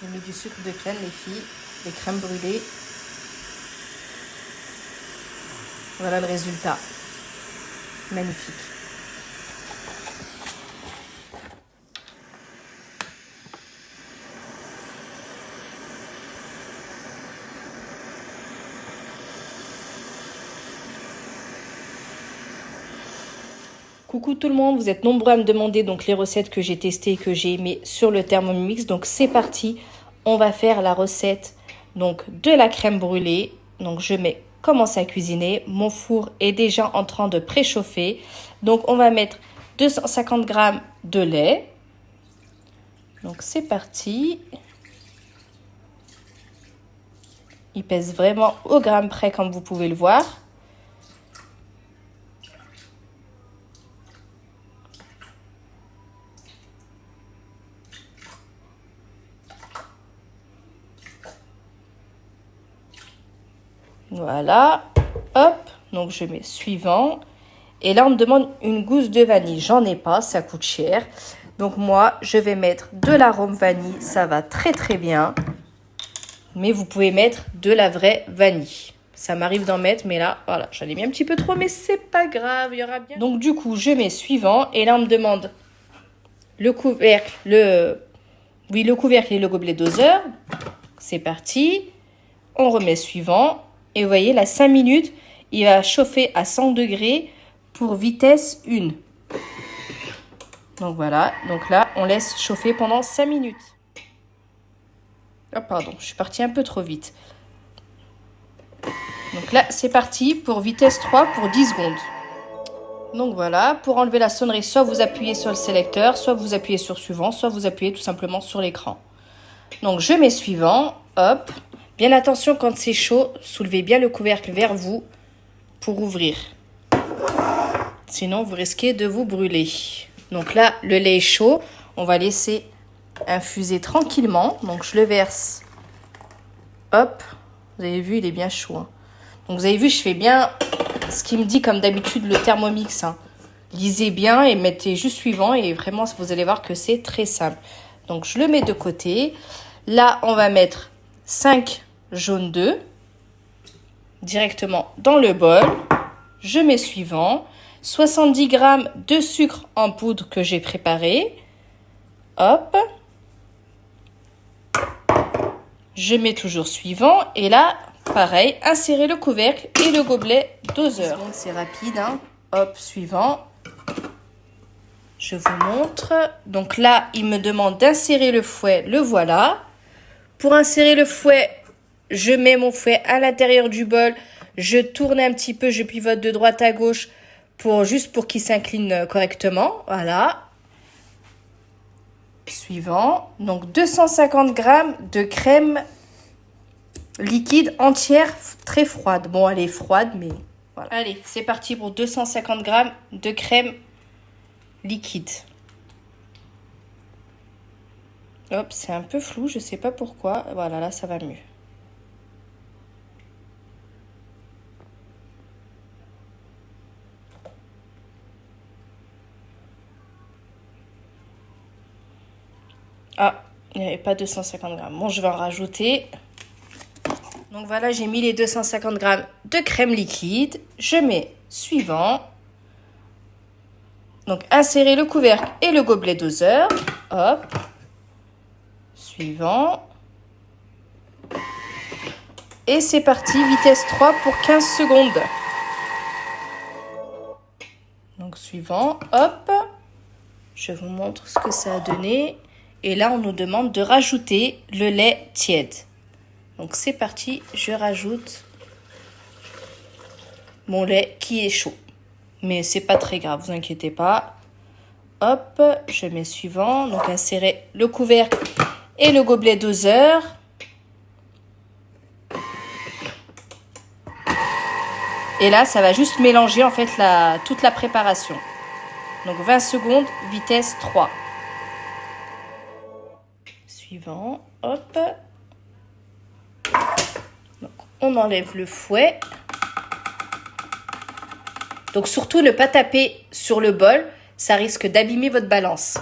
J'ai mis du sucre de canne, les filles, des crèmes brûlées. Voilà le résultat. Magnifique. Coucou tout le monde, vous êtes nombreux à me demander donc les recettes que j'ai testées et que j'ai aimées sur le Thermomix. Donc c'est parti, on va faire la recette donc de la crème brûlée. Donc je commence à cuisiner, mon four est déjà en train de préchauffer. Donc on va mettre 250 g de lait. Donc c'est parti. Il pèse vraiment au gramme près comme vous pouvez le voir. Voilà, hop, donc je mets suivant. Et là, on me demande une gousse de vanille. J'en ai pas, ça coûte cher. Donc moi, je vais mettre de l'arôme vanille. Ça va très très bien. Mais vous pouvez mettre de la vraie vanille. Ça m'arrive d'en mettre, mais là, voilà, j'en ai mis un petit peu trop, mais c'est pas grave, il y aura bien. Donc du coup, je mets suivant. Et là, on me demande le couvercle, le couvercle et le gobelet doseur. C'est parti. On remet suivant. Et vous voyez, là, 5 minutes, il va chauffer à 100 degrés pour vitesse 1. Donc voilà, donc là, on laisse chauffer pendant 5 minutes. Oh, pardon, je suis partie un peu trop vite. Donc là, c'est parti pour vitesse 3 pour 10 secondes. Donc voilà, pour enlever la sonnerie, soit vous appuyez sur le sélecteur, soit vous appuyez sur suivant, soit vous appuyez tout simplement sur l'écran. Donc je mets suivant, hop. Bien attention quand c'est chaud, soulevez bien le couvercle vers vous pour ouvrir. Sinon, vous risquez de vous brûler. Donc là, le lait est chaud. On va laisser infuser tranquillement. Donc je le verse. Hop. Vous avez vu, il est bien chaud. Hein. Donc vous avez vu, je fais bien ce qu'il me dit comme d'habitude le Thermomix. Hein. Lisez bien et mettez juste suivant. Et vraiment, vous allez voir que c'est très simple. Donc je le mets de côté. Là, on va mettre 5 jaunes d'œufs directement dans le bol. Je mets suivant. 70 g de sucre en poudre que j'ai préparé. Hop. Je mets toujours suivant. Et là, pareil, insérez le couvercle et le gobelet doseur. C'est rapide. Hein. Hop, suivant. Je vous montre. Donc là, il me demande d'insérer le fouet. Le voilà. Pour insérer le fouet, je mets mon fouet à l'intérieur du bol. Je tourne un petit peu, je pivote de droite à gauche juste pour qu'il s'incline correctement. Voilà. Suivant. Donc 250 g de crème liquide entière très froide. Bon, elle est froide, mais voilà. Allez, c'est parti pour 250 g de crème liquide. Hop, c'est un peu flou, je sais pas pourquoi. Voilà, là, ça va mieux. Ah, il n'y avait pas 250 g. Bon, je vais en rajouter. Donc voilà, j'ai mis les 250 g de crème liquide. Je mets suivant. Donc, insérez le couvercle et le gobelet doseur. Hop. Suivant. Et c'est parti, vitesse 3 pour 15 secondes. Donc, suivant. Hop. Je vous montre ce que ça a donné. Et là, on nous demande de rajouter le lait tiède. Donc, c'est parti. Je rajoute mon lait qui est chaud. Mais c'est pas très grave, vous inquiétez pas. Hop, je mets suivant. Donc, insérez le couvercle et le gobelet doseur. Et là, ça va juste mélanger en fait toute la préparation. Donc, 20 secondes, vitesse 3. Suivant, hop. Donc, on enlève le fouet. Donc, surtout, ne pas taper sur le bol. Ça risque d'abîmer votre balance.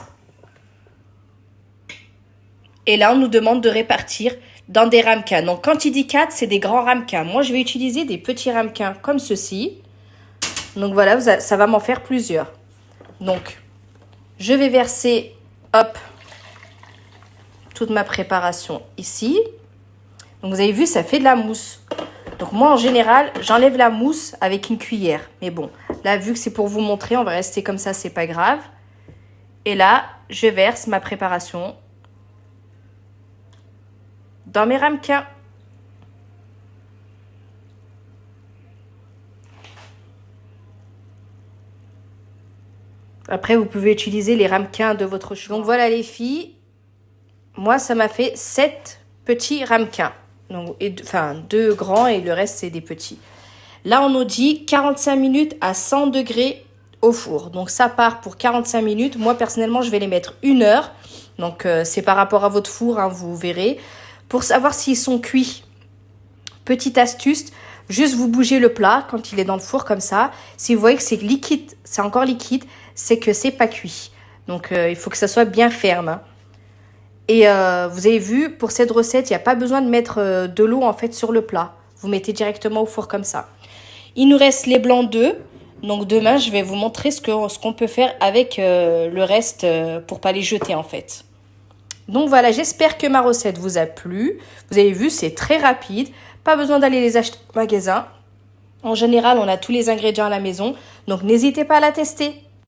Et là, on nous demande de répartir dans des ramequins. Donc, quand il dit 4, c'est des grands ramequins. Moi, je vais utiliser des petits ramequins comme ceci. Donc, voilà, ça va m'en faire plusieurs. Donc, je vais verser, hop, toute ma préparation ici. Donc, vous avez vu, ça fait de la mousse. Donc, moi, en général, j'enlève la mousse avec une cuillère. Mais bon, là, vu que c'est pour vous montrer, on va rester comme ça, c'est pas grave. Et là, je verse ma préparation dans mes ramequins. Après, vous pouvez utiliser les ramequins de votre choix. Donc voilà les filles, moi ça m'a fait 7 petits ramequins. Donc, enfin 2 grands et le reste c'est des petits. Là on nous dit 45 minutes à 100 degrés au four. Donc ça part pour 45 minutes. Moi personnellement je vais les mettre 1 heure. Donc c'est par rapport à votre four, hein, vous verrez. Pour savoir s'ils sont cuits, petite astuce, juste vous bougez le plat quand il est dans le four comme ça. Si vous voyez que c'est liquide, c'est encore liquide, c'est que c'est pas cuit. Donc il faut que ça soit bien ferme. Hein. Et vous avez vu, pour cette recette, il n'y a pas besoin de mettre de l'eau en fait sur le plat. Vous mettez directement au four comme ça. Il nous reste les blancs d'œufs. Donc demain, je vais vous montrer ce qu'on peut faire avec le reste pour pas les jeter en fait. Donc voilà, j'espère que ma recette vous a plu. Vous avez vu, c'est très rapide. Pas besoin d'aller les acheter au magasin. En général, on a tous les ingrédients à la maison. Donc n'hésitez pas à la tester.